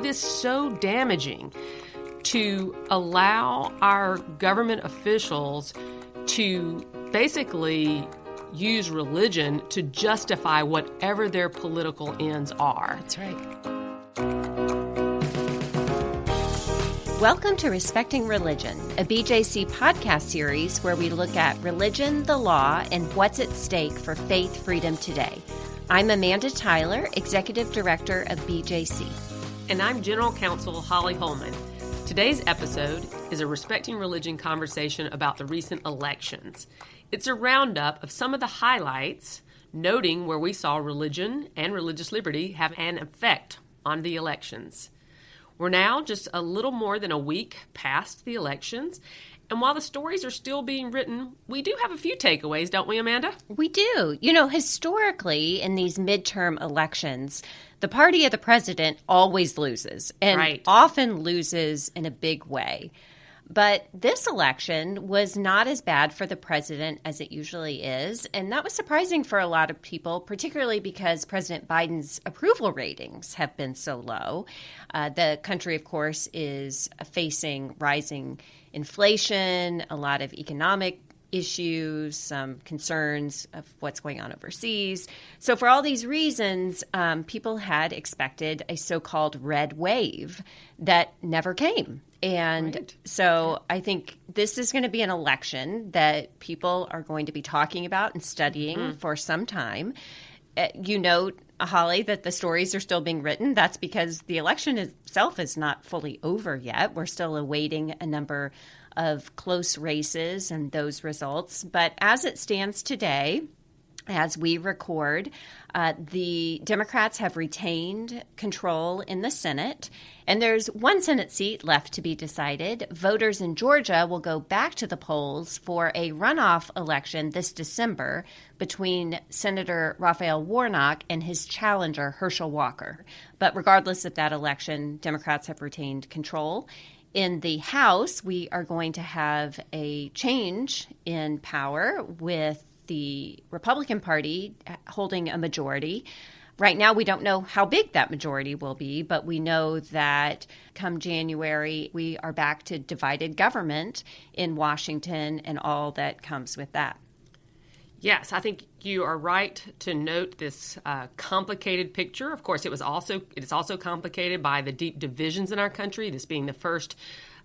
it is so damaging to allow our government officials to basically use religion to justify whatever their political ends are. That's right. Welcome to Respecting Religion, a BJC podcast series where we look at religion, the law, and what's at stake for faith freedom today. I'm Amanda Tyler, Executive Director of BJC. And I'm General Counsel Holly Holman. Today's episode is a Respecting Religion conversation about the recent elections. It's a roundup of some of the highlights, noting where we saw religion and religious liberty have an effect on the elections. We're now just a little more than a week past the elections, and while the stories are still being written, we do have a few takeaways, don't we, Amanda? We do. You know, historically, in these midterm elections, the party of the president always loses, and often loses in a big way. But this election was not as bad for the president as it usually is, and that was surprising for a lot of people, particularly because President Biden's approval ratings have been so low. The country, of course, is facing rising inflation, a lot of economic issues, some concerns of what's going on overseas. So for all these reasons, people had expected a so-called red wave that never came. And so I think this is going to be an election that people are going to be talking about and studying for some time. You note, Holly, that the stories are still being written. That's because the election itself is not fully over yet. We're still awaiting a number of close races and those results. But as it stands today, as we record, the Democrats have retained control in the Senate, and there's one Senate seat left to be decided. Voters in Georgia will go back to the polls for a runoff election this December between Senator Raphael Warnock and his challenger, Herschel Walker. But regardless of that election, Democrats have retained control. In the House, we are going to have a change in power with the Republican Party holding a majority. Right now, we don't know how big that majority will be, but we know that come January, we are back to divided government in Washington and all that comes with that. Yes, I think you are right to note this complicated picture. Of course, it is also complicated by the deep divisions in our country, this being the first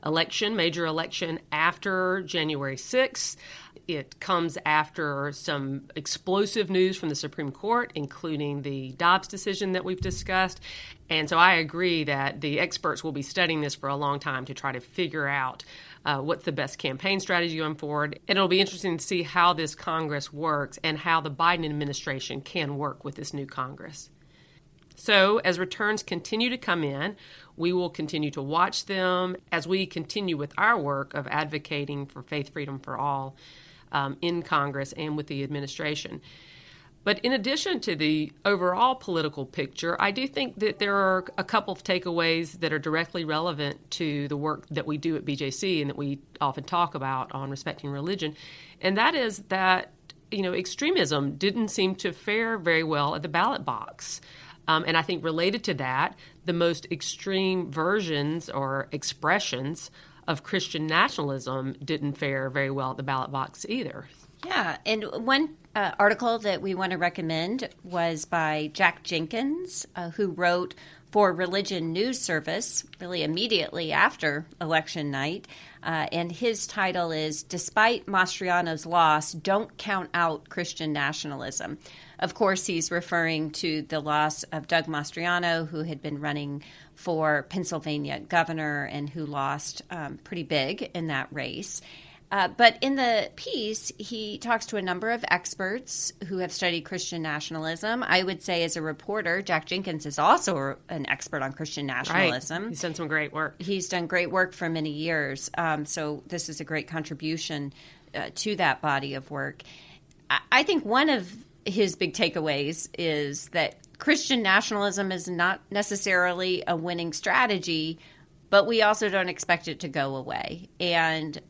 major election after January 6th. It comes after some explosive news from the Supreme Court, including the Dobbs decision that we've discussed. And so I agree that the experts will be studying this for a long time to try to figure out what's the best campaign strategy going forward. And it'll be interesting to see how this Congress works and how the Biden administration can work with this new Congress. So as returns continue to come in, we will continue to watch them as we continue with our work of advocating for faith freedom for all in Congress and with the administration. But in addition to the overall political picture, I do think that there are a couple of takeaways that are directly relevant to the work that we do at BJC and that we often talk about on Respecting Religion. And that is that, extremism didn't seem to fare very well at the ballot box. And I think related to that, the most extreme versions or expressions of Christian nationalism didn't fare very well at the ballot box either. Yeah, and one article that we want to recommend was by Jack Jenkins, who wrote for Religion News Service really immediately after election night. And his title is, "Despite Mastriano's Loss, Don't Count Out Christian Nationalism." Of course, he's referring to the loss of Doug Mastriano, who had been running for Pennsylvania governor and who lost pretty big in that race. But in the piece, he talks to a number of experts who have studied Christian nationalism. I would say as a reporter, Jack Jenkins is also an expert on Christian nationalism. Right. He's done some great work. He's done great work for many years. So this is a great contribution to that body of work. I think one of his big takeaways is that Christian nationalism is not necessarily a winning strategy, but we also don't expect it to go away. And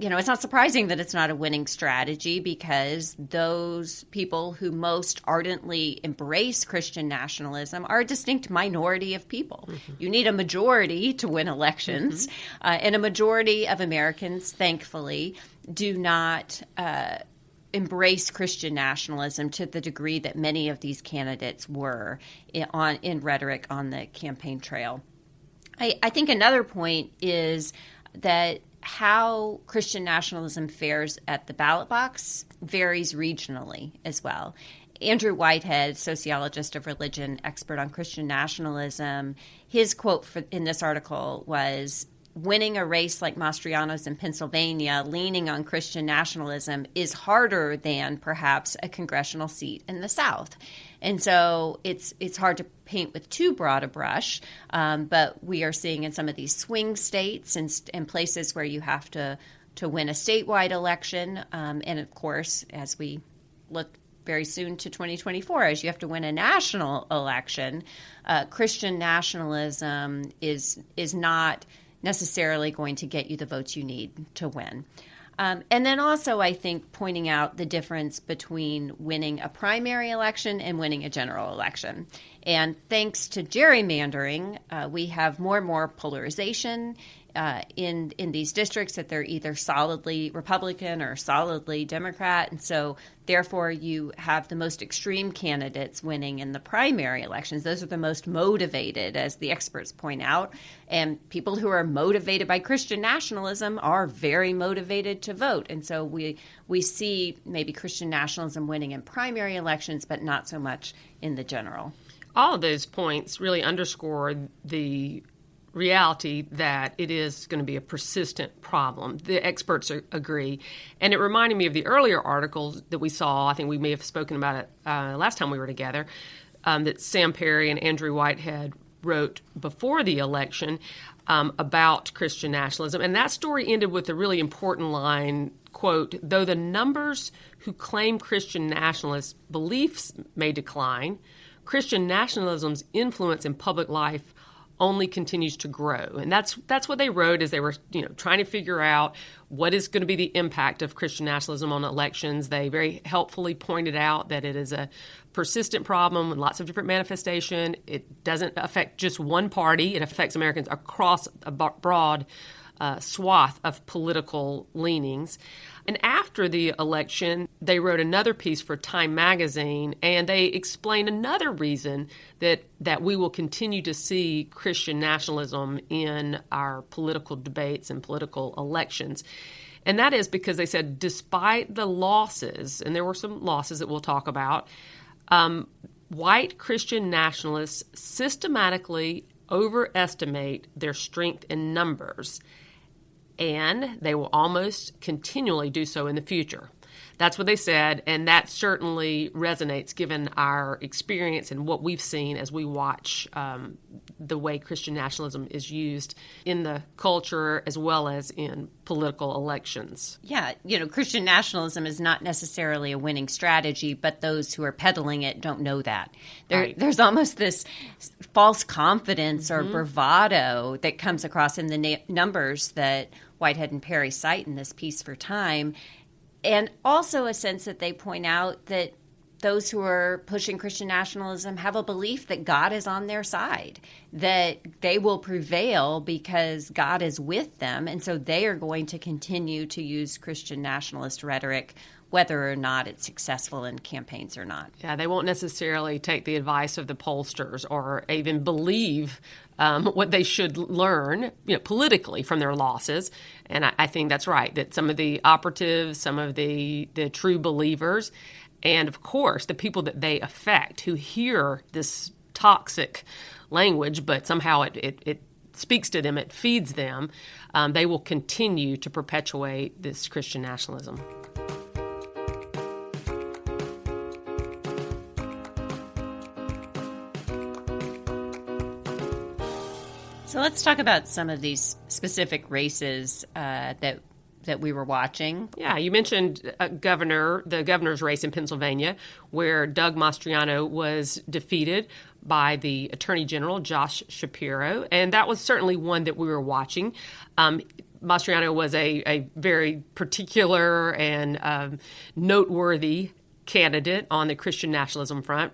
it's not surprising that it's not a winning strategy, because those people who most ardently embrace Christian nationalism are a distinct minority of people. Mm-hmm. You need a majority to win elections, and a majority of Americans, thankfully, do not embrace Christian nationalism to the degree that many of these candidates were in rhetoric on the campaign trail. I think another point is that how Christian nationalism fares at the ballot box varies regionally as well. Andrew Whitehead, sociologist of religion, expert on Christian nationalism, his quote in this article was, "Winning a race like Mastriano's in Pennsylvania, leaning on Christian nationalism, is harder than perhaps a congressional seat in the South." And so it's hard to paint with too broad a brush, but we are seeing in some of these swing states and places where you have to win a statewide election, and of course, as we look very soon to 2024, as you have to win a national election, Christian nationalism is not necessarily going to get you the votes you need to win. And then also, I think, pointing out the difference between winning a primary election and winning a general election. And thanks to gerrymandering, we have more and more polarization in these districts, that they're either solidly Republican or solidly Democrat. And so, therefore, you have the most extreme candidates winning in the primary elections. Those are the most motivated, as the experts point out. And people who are motivated by Christian nationalism are very motivated to vote. And so we see maybe Christian nationalism winning in primary elections, but not so much in the general. All of those points really underscore the reality that it is going to be a persistent problem. The experts agree. And it reminded me of the earlier articles that we saw. I think we may have spoken about it last time we were together, that Sam Perry and Andrew Whitehead wrote before the election about Christian nationalism. And that story ended with a really important line, quote, "Though the numbers who claim Christian nationalist beliefs may decline, Christian nationalism's influence in public life only continues to grow." And that's what they wrote as they were, trying to figure out what is going to be the impact of Christian nationalism on elections. They very helpfully pointed out that it is a persistent problem with lots of different manifestation. It doesn't affect just one party. It affects Americans across a broad swath of political leanings. And after the election, they wrote another piece for Time magazine, and they explained another reason that we will continue to see Christian nationalism in our political debates and political elections. And that is because they said, despite the losses, and there were some losses that we'll talk about, white Christian nationalists systematically overestimate their strength in numbers, and they will almost continually do so in the future. That's what they said, and that certainly resonates given our experience and what we've seen as we watch the way Christian nationalism is used in the culture as well as in political elections. Yeah, Christian nationalism is not necessarily a winning strategy, but those who are peddling it don't know that. There's almost this false confidence or bravado that comes across in the numbers that Whitehead and Perry cite in this piece for Time. And also a sense that they point out that those who are pushing Christian nationalism have a belief that God is on their side, that they will prevail because God is with them. And so they are going to continue to use Christian nationalist rhetoric, whether or not it's successful in campaigns or not. Yeah, they won't necessarily take the advice of the pollsters or even believe what they should learn, politically from their losses. And I think that's right, that some of the operatives, some of the true believers, and of course the people that they affect who hear this toxic language, but somehow it speaks to them, it feeds them, they will continue to perpetuate this Christian nationalism. So let's talk about some of these specific races that we were watching. Yeah, you mentioned the governor's race in Pennsylvania, where Doug Mastriano was defeated by the Attorney General, Josh Shapiro, and that was certainly one that we were watching. Mastriano was a very particular and noteworthy candidate on the Christian nationalism front,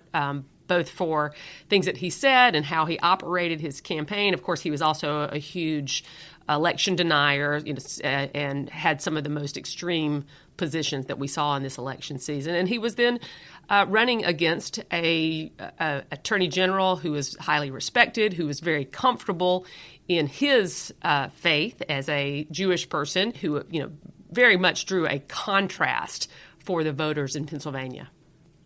both for things that he said and how he operated his campaign. Of course, he was also a huge election denier, and had some of the most extreme positions that we saw in this election season. And he was then running against a attorney general who was highly respected, who was very comfortable in his faith as a Jewish person, who very much drew a contrast for the voters in Pennsylvania.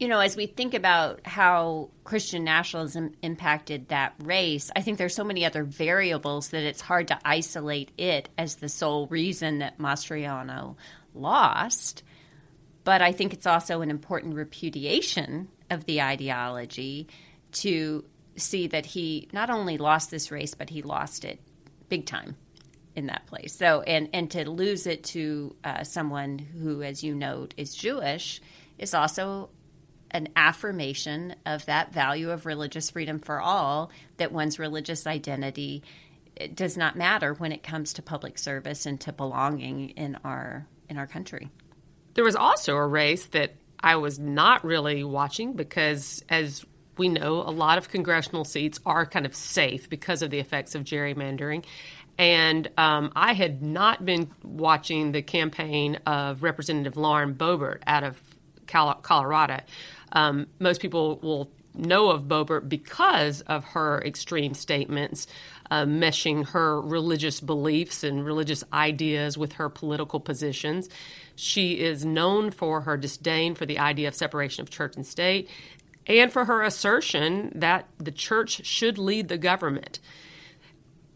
As we think about how Christian nationalism impacted that race, I think there's so many other variables that it's hard to isolate it as the sole reason that Mastriano lost. But I think it's also an important repudiation of the ideology to see that he not only lost this race, but he lost it big time in that place. So, and to lose it to someone who, as you note, is Jewish is also an affirmation of that value of religious freedom for all, that one's religious identity does not matter when it comes to public service and to belonging in our country. There was also a race that I was not really watching because, as we know, a lot of congressional seats are kind of safe because of the effects of gerrymandering. And I had not been watching the campaign of Representative Lauren Boebert out of Colorado. Most people will know of Boebert because of her extreme statements, meshing her religious beliefs and religious ideas with her political positions. She is known for her disdain for the idea of separation of church and state, and for her assertion that the church should lead the government.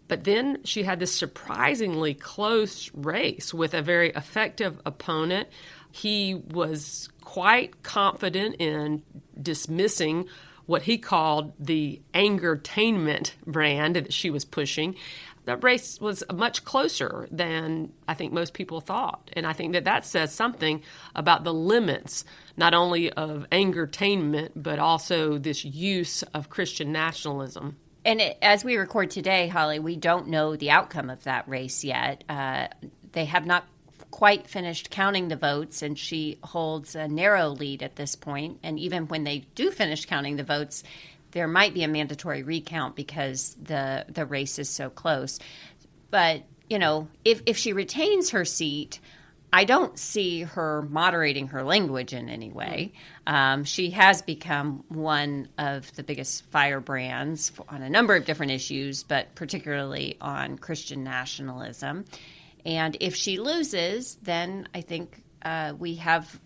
But then she had this surprisingly close race with a very effective opponent. He was quite confident in dismissing what he called the angertainment brand that she was pushing. That race was much closer than I think most people thought. And I think that says something about the limits, not only of angertainment, but also this use of Christian nationalism. And as we record today, Holly, we don't know the outcome of that race yet. They have not quite finished counting the votes, and she holds a narrow lead at this point. And even when they do finish counting the votes, there might be a mandatory recount because the race is so close. But, if she retains her seat, I don't see her moderating her language in any way. She has become one of the biggest firebrands on a number of different issues, but particularly on Christian nationalism. And if she loses, then I think we have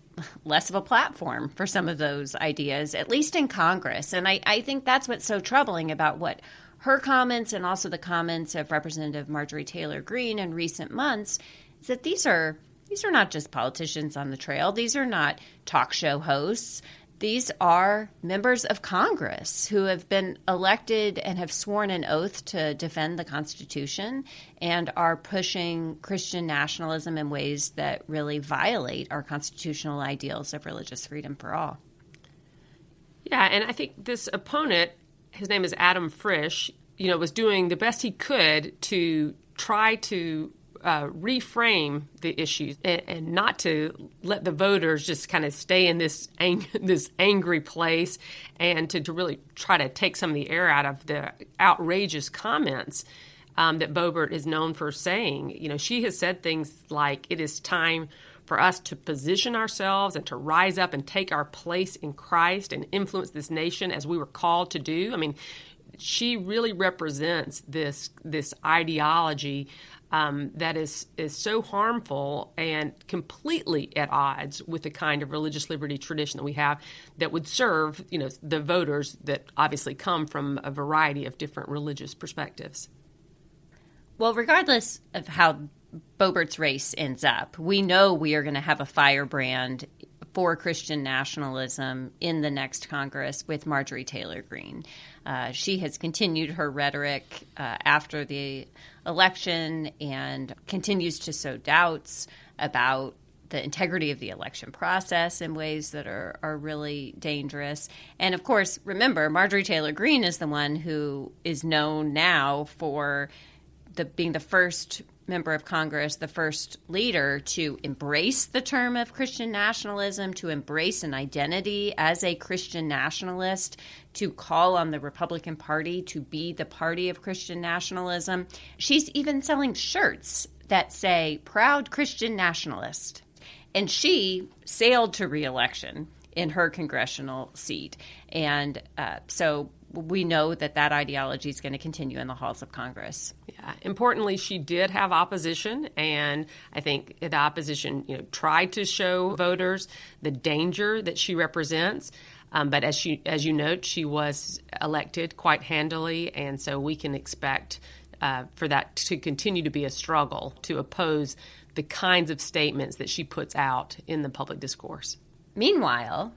less of a platform for some of those ideas, at least in Congress. And I think that's what's so troubling about what her comments and also the comments of Representative Marjorie Taylor Greene in recent months is that these are not just politicians on the trail. These are not talk show hosts. These are members of Congress who have been elected and have sworn an oath to defend the Constitution and are pushing Christian nationalism in ways that really violate our constitutional ideals of religious freedom for all. Yeah, and I think this opponent, his name is Adam Frisch, was doing the best he could to try to reframe the issues and not to let the voters just kind of stay in this angry place, and to really try to take some of the air out of the outrageous comments that Boebert is known for saying. She has said things like, it is time for us to position ourselves and to rise up and take our place in Christ and influence this nation as we were called to do. I mean, she really represents this ideology that is so harmful and completely at odds with the kind of religious liberty tradition that we have that would serve, the voters that obviously come from a variety of different religious perspectives. Well, regardless of how Boebert's race ends up, we know we are going to have a firebrand for Christian nationalism in the next Congress with Marjorie Taylor Greene. She has continued her rhetoric after the election and continues to sow doubts about the integrity of the election process in ways that are really dangerous. And of course, remember, Marjorie Taylor Greene is the one who is known now for being the first member of Congress, the first leader to embrace the term of Christian nationalism, to embrace an identity as a Christian nationalist, to call on the Republican Party to be the party of Christian nationalism. She's even selling shirts that say, "Proud Christian Nationalist." And she sailed to re-election in her congressional seat. And so we know that ideology is going to continue in the halls of Congress. Yeah. Importantly, she did have opposition, and I think the opposition, tried to show voters the danger that she represents. But as you note, she was elected quite handily, and so we can expect for that to continue to be a struggle to oppose the kinds of statements that she puts out in the public discourse. Meanwhile,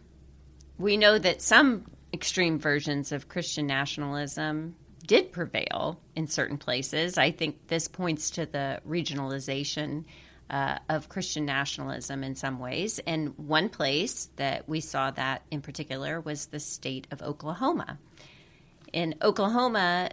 we know that some extreme versions of Christian nationalism did prevail in certain places. I think this points to the regionalization of Christian nationalism in some ways. And one place that we saw that in particular was the state of Oklahoma. In Oklahoma,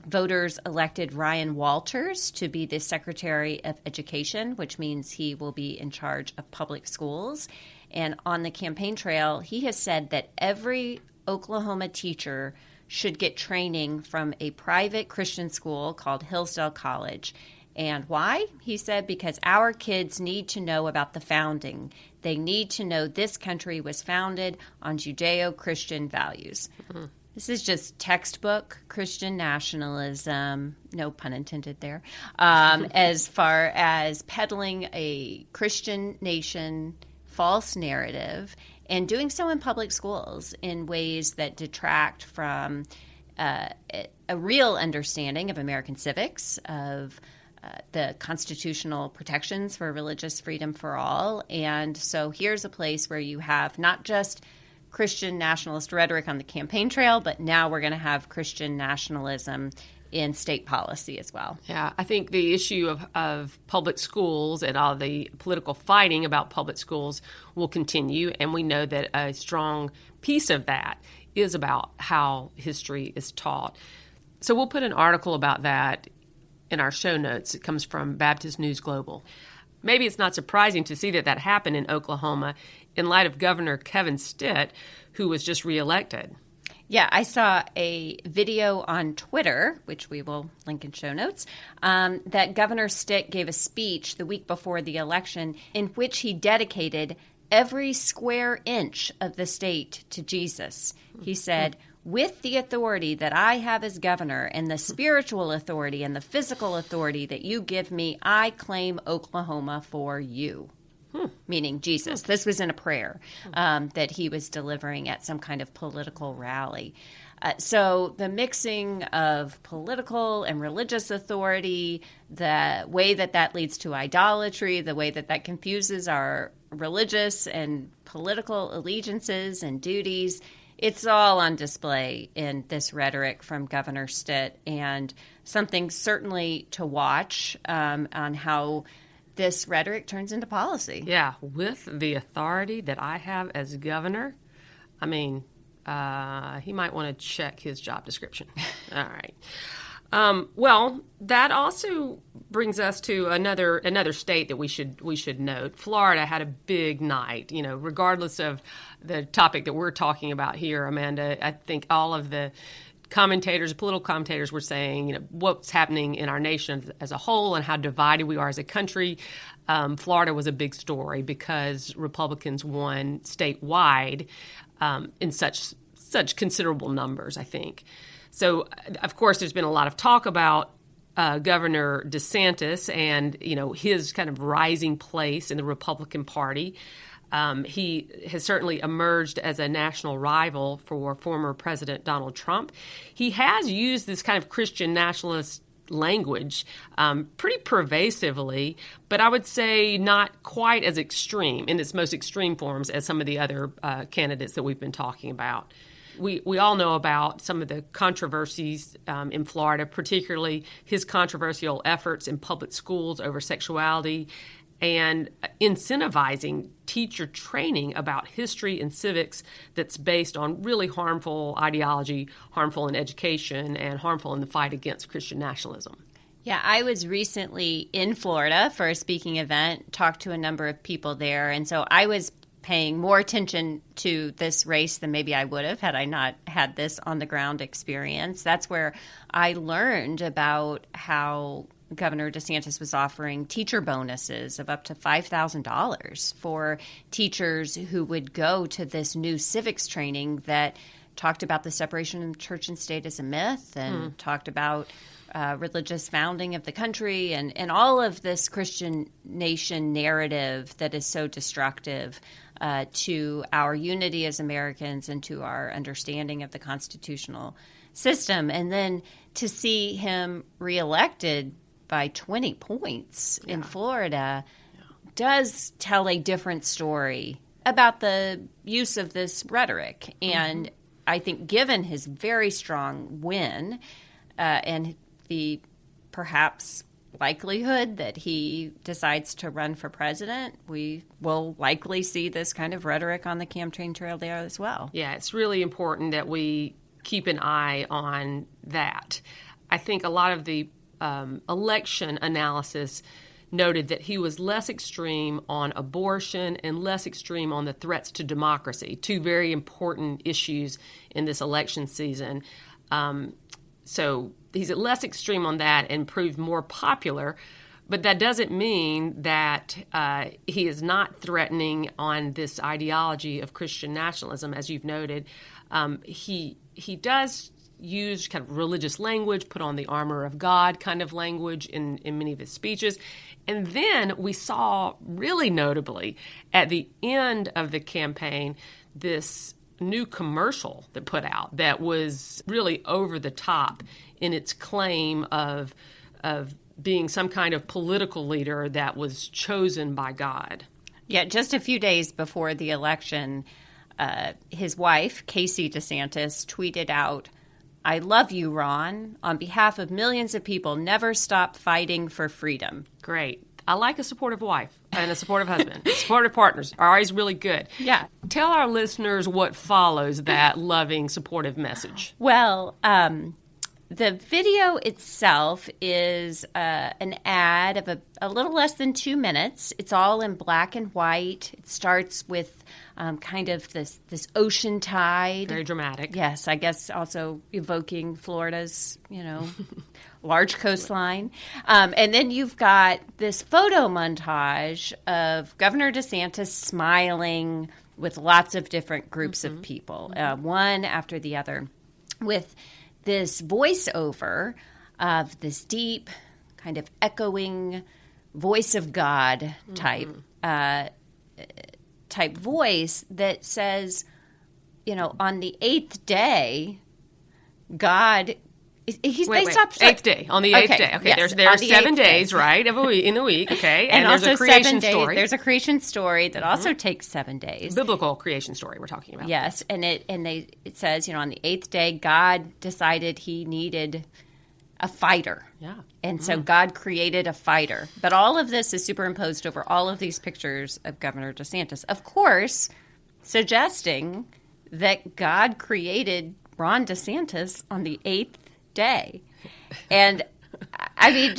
voters elected Ryan Walters to be the Secretary of Education, which means he will be in charge of public schools. And on the campaign trail, he has said that every Oklahoma teacher should get training from a private Christian school called Hillsdale College. And why? He said, because our kids need to know about the founding. They need to know this country was founded on Judeo-Christian values. Mm-hmm. This is just textbook Christian nationalism, no pun intended there, as far as peddling a Christian nation false narrative and doing so in public schools in ways that detract from a real understanding of American civics, of the constitutional protections for religious freedom for all. And so here's a place where you have not just Christian nationalist rhetoric on the campaign trail, but now we're going to have Christian nationalism in state policy as well. Yeah, I think the issue of public schools and all the political fighting about public schools will continue, and we know that a strong piece of that is about how history is taught. So we'll put an article about that in our show notes. It comes from Baptist News Global. Maybe it's not surprising to see that happened in Oklahoma in light of Governor Kevin Stitt, who was just reelected. Yeah, I saw a video on Twitter, which we will link in show notes, that Governor Stitt gave a speech the week before the election in which he dedicated every square inch of the state to Jesus. He said, "With the authority that I have as governor and the spiritual authority and the physical authority that you give me, I claim Oklahoma for you." Meaning Jesus. This was in a prayer that he was delivering at some kind of political rally. So the mixing of political and religious authority, the way that leads to idolatry, the way that confuses our religious and political allegiances and duties, it's all on display in this rhetoric from Governor Stitt, and something certainly to watch on how this rhetoric turns into policy. Yeah, with the authority that I have as governor, I mean, he might want to check his job description. All right. Well, that also brings us to another state that we should note. Florida had a big night. Regardless of the topic that we're talking about here, Amanda, I think all of the political commentators were saying, what's happening in our nation as a whole and how divided we are as a country. Florida was a big story because Republicans won statewide in such considerable numbers, I think. So, of course, there's been a lot of talk about Governor DeSantis and, his kind of rising place in the Republican Party. He has certainly emerged as a national rival for former President Donald Trump. He has used this kind of Christian nationalist language pretty pervasively, but I would say not quite as extreme in its most extreme forms as some of the other candidates that we've been talking about. We all know about some of the controversies in Florida, particularly his controversial efforts in public schools over sexuality and incentivizing teacher training about history and civics that's based on really harmful ideology, harmful in education, and harmful in the fight against Christian nationalism. Yeah, I was recently in Florida for a speaking event, talked to a number of people there, and so I was paying more attention to this race than maybe I would have had I not had this on-the-ground experience. That's where I learned about how Governor DeSantis was offering teacher bonuses of up to $5,000 for teachers who would go to this new civics training that talked about the separation of church and state as a myth and talked about religious founding of the country and all of this Christian nation narrative that is so destructive to our unity as Americans and to our understanding of the constitutional system. And then to see him reelected by 20 points in Florida does tell a different story about the use of this rhetoric. And I think given his very strong win and the perhaps likelihood that he decides to run for president, we will likely see this kind of rhetoric on the campaign trail there as well. Yeah, it's really important that we keep an eye on that. I think a lot of the election analysis noted that he was less extreme on abortion and less extreme on the threats to democracy, two very important issues in this election season. So he's less extreme on that and proved more popular, but that doesn't mean that he is not threatening on this ideology of Christian nationalism, as you've noted. He does use kind of religious language, put on the armor of God kind of language in many of his speeches. And then we saw, really notably, at the end of the campaign, this new commercial that put out that was really over the top in its claim of being some kind of political leader that was chosen by God. Yeah, just a few days before the election, his wife, Casey DeSantis, tweeted out, "I love you, Ron. On behalf of millions of people, never stop fighting for freedom." Great. I like a supportive wife and a supportive husband. Supportive partners are always really good. Yeah. Tell our listeners what follows that loving, supportive message. Well, the video itself is an ad of a little less than 2 minutes. It's all in black and white. It starts with kind of this ocean tide. Very dramatic. Yes, I guess also evoking Florida's, large coastline. And then you've got this photo montage of Governor DeSantis smiling with lots of different groups of people, one after the other, with this voiceover of this deep, kind of echoing voice of God type voice that says, on the 8th day, God. Eighth day. On the eighth day. Okay, yes, there are 7 days, right, in the week. Okay, and there's a creation story. There's a creation story that also takes 7 days. Biblical creation story we're talking about. Yes, and it says, on the 8th day, God decided he needed a fighter. Yeah. And so God created a fighter. But all of this is superimposed over all of these pictures of Governor DeSantis, of course, suggesting that God created Ron DeSantis on the 8th day. And I mean,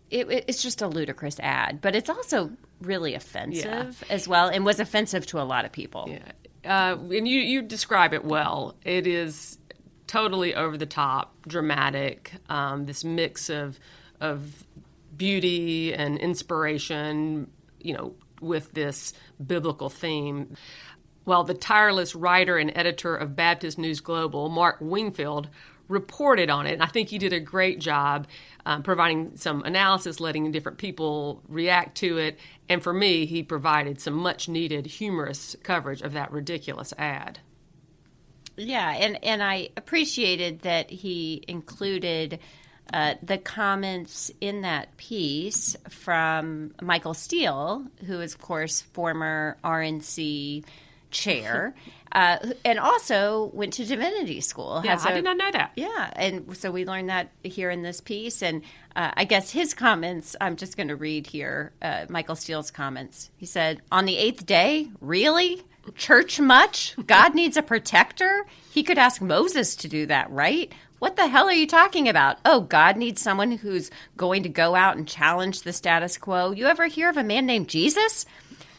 it's just a ludicrous ad, but it's also really offensive as well, and was offensive to a lot of people. Yeah. And you describe it well. It is totally over the top, dramatic, this mix of beauty and inspiration, with this biblical theme. Well, the tireless writer and editor of Baptist News Global, Mark Wingfield, reported on it. And I think he did a great job providing some analysis, letting different people react to it. And for me, he provided some much-needed humorous coverage of that ridiculous ad. Yeah, and I appreciated that he included the comments in that piece from Michael Steele, who is, of course, former RNC chair, and also went to divinity school. Yeah, I did not know that. Yeah, and so we learned that here in this piece. And I guess his comments, I'm just going to read here, Michael Steele's comments. He said, "On the 8th day, really? Church much? God needs a protector? He could ask Moses to do that, right? What the hell are you talking about? Oh, God needs someone who's going to go out and challenge the status quo. You ever hear of a man named Jesus?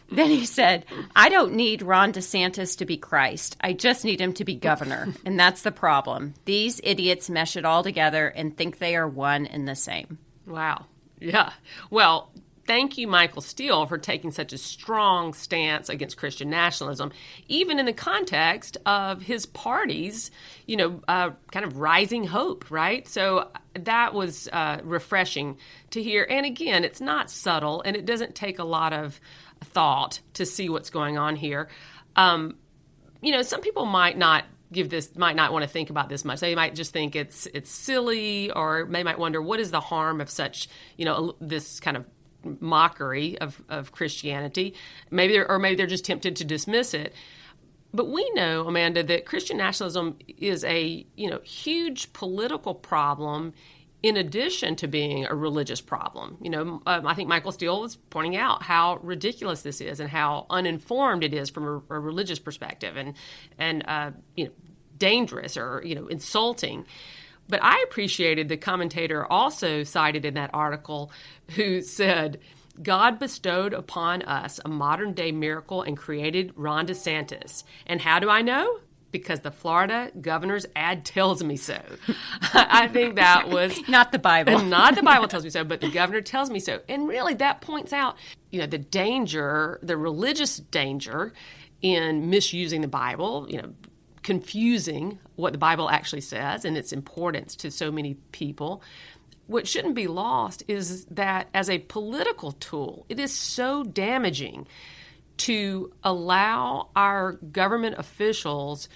Then he said, I don't need Ron DeSantis to be Christ. I just need him to be governor. And that's the problem. These idiots mesh it all together and think they are one and the same. Wow. Yeah. Well, thank you, Michael Steele, for taking such a strong stance against Christian nationalism, even in the context of his party's, kind of rising hope, right? So that was refreshing to hear. And again, it's not subtle, and it doesn't take a lot of thought to see what's going on here. Some people might not want to think about this much. They might just think it's silly, or they might wonder, what is the harm of such, this kind of mockery of Christianity? Maybe they're just tempted to dismiss it. But we know, Amanda, that Christian nationalism is a huge political problem in addition to being a religious problem. I think Michael Steele was pointing out how ridiculous this is and how uninformed it is from a religious perspective, and dangerous or insulting. But I appreciated the commentator also cited in that article who said, God bestowed upon us a modern-day miracle and created Ron DeSantis. And how do I know? Because the Florida governor's ad tells me so. I think that was... Not the Bible. Not the Bible tells me so, but the governor tells me so. And really, that points out, the danger, the religious danger in misusing the Bible, confusing what the Bible actually says and its importance to so many people. What shouldn't be lost is that as a political tool, it is so damaging to allow our government officials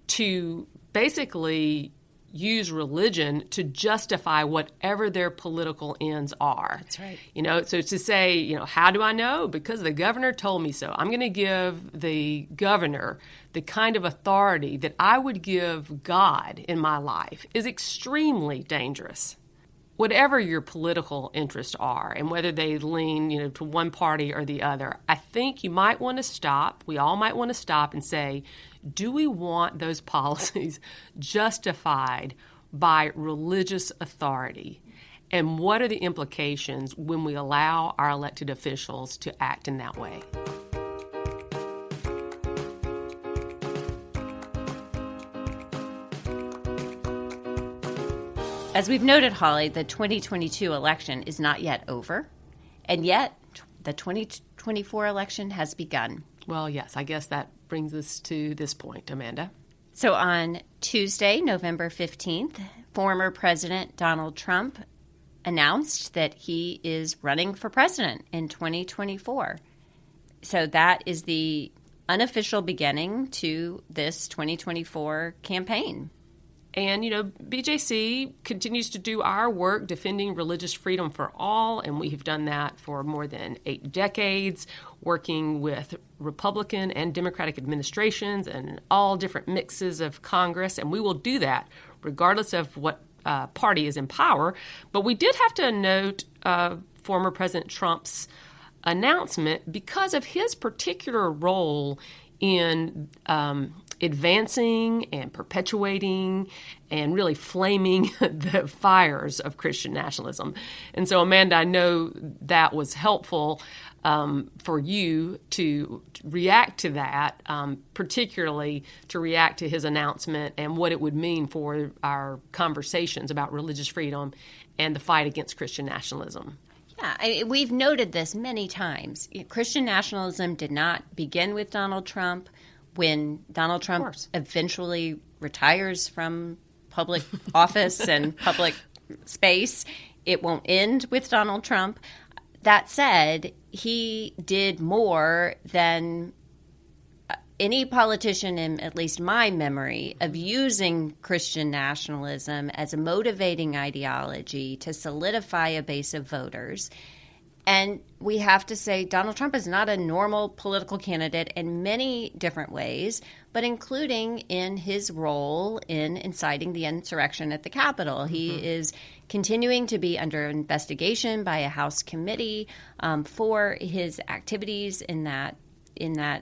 to basically use religion to justify whatever their political ends are. That's right. So to say, how do I know? Because the governor told me so. I'm going to give the governor the kind of authority that I would give God in my life is extremely dangerous. Whatever your political interests are and whether they lean, to one party or the other, I think you might want to stop. We all might want to stop and say, do we want those policies justified by religious authority? And what are the implications when we allow our elected officials to act in that way? As we've noted, Holly, the 2022 election is not yet over, and yet the 2024 election has begun. Well, yes, I guess that brings us to this point, Amanda. So on Tuesday, November 15th, former President Donald Trump announced that he is running for president in 2024. So that is the unofficial beginning to this 2024 campaign. And, BJC continues to do our work defending religious freedom for all, and we have done that for more than 8 decades, working with Republican and Democratic administrations and all different mixes of Congress, and we will do that regardless of what party is in power. But we did have to note former President Trump's announcement because of his particular role in advancing and perpetuating and really flaming the fires of Christian nationalism. And so, Amanda, I know that was helpful for you to react to that, particularly to react to his announcement and what it would mean for our conversations about religious freedom and the fight against Christian nationalism. Yeah, we've noted this many times. Christian nationalism did not begin with Donald Trump. When Donald Trump eventually retires from public office and public space, it won't end with Donald Trump. That said, he did more than any politician in at least my memory of using Christian nationalism as a motivating ideology to solidify a base of voters. And we have to say Donald Trump is not a normal political candidate in many different ways, but including in his role in inciting the insurrection at the Capitol. Mm-hmm. He is continuing to be under investigation by a House committee for his activities in that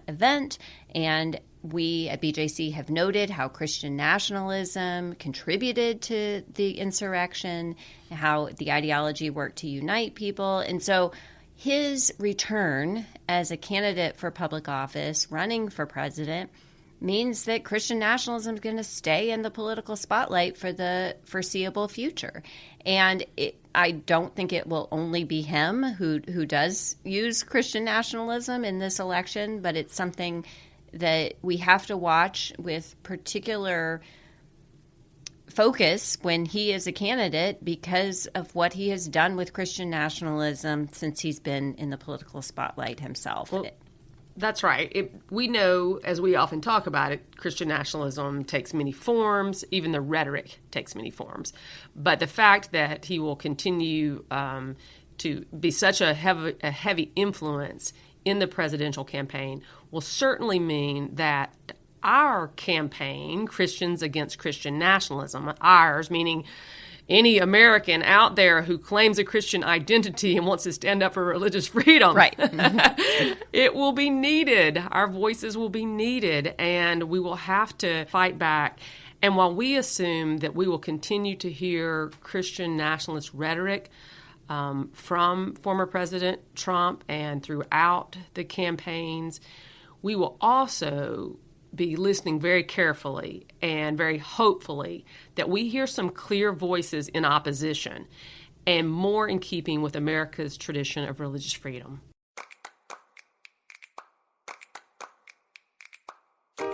event. And we at BJC have noted how Christian nationalism contributed to the insurrection, how the ideology worked to unite people. And so his return as a candidate for public office, running for president, means that Christian nationalism is going to stay in the political spotlight for the foreseeable future. And I don't think it will only be him who does use Christian nationalism in this election, but it's something that we have to watch with particular focus when he is a candidate because of what he has done with Christian nationalism since he's been in the political spotlight himself. Well, that's right. We know, as we often talk about it, Christian nationalism takes many forms. Even the rhetoric takes many forms. But the fact that he will continue to be such a heavy influence in the presidential campaign will certainly mean that our campaign, Christians Against Christian Nationalism, ours meaning any American out there who claims a Christian identity and wants to stand up for religious freedom, right? It will be needed. Our voices will be needed, and we will have to fight back. And while we assume that we will continue to hear Christian nationalist rhetoric from former President Trump and throughout the campaigns, we will also be listening very carefully and very hopefully that we hear some clear voices in opposition and more in keeping with America's tradition of religious freedom.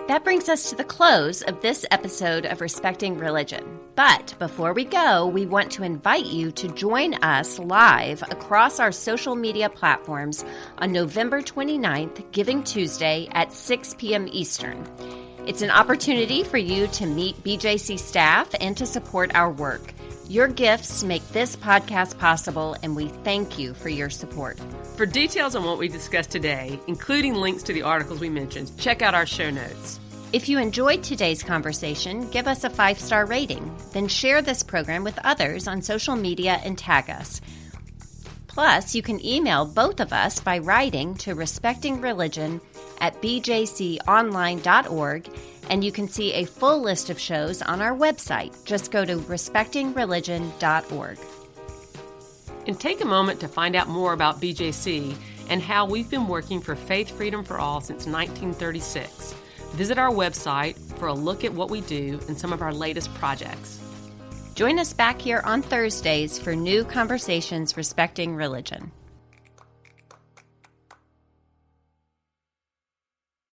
That brings us to the close of this episode of Respecting Religion. But before we go, we want to invite you to join us live across our social media platforms on November 29th, Giving Tuesday at 6 p.m. Eastern. It's an opportunity for you to meet BJC staff and to support our work. Your gifts make this podcast possible, and we thank you for your support. For details on what we discussed today, including links to the articles we mentioned, check out our show notes. If you enjoyed today's conversation, give us a 5-star rating. Then share this program with others on social media and tag us. Plus, you can email both of us by writing to respectingreligion@bjconline.org, and you can see a full list of shows on our website. Just go to respectingreligion.org. And take a moment to find out more about BJC and how we've been working for faith freedom for all since 1936. Visit our website for a look at what we do and some of our latest projects. Join us back here on Thursdays for new conversations respecting religion.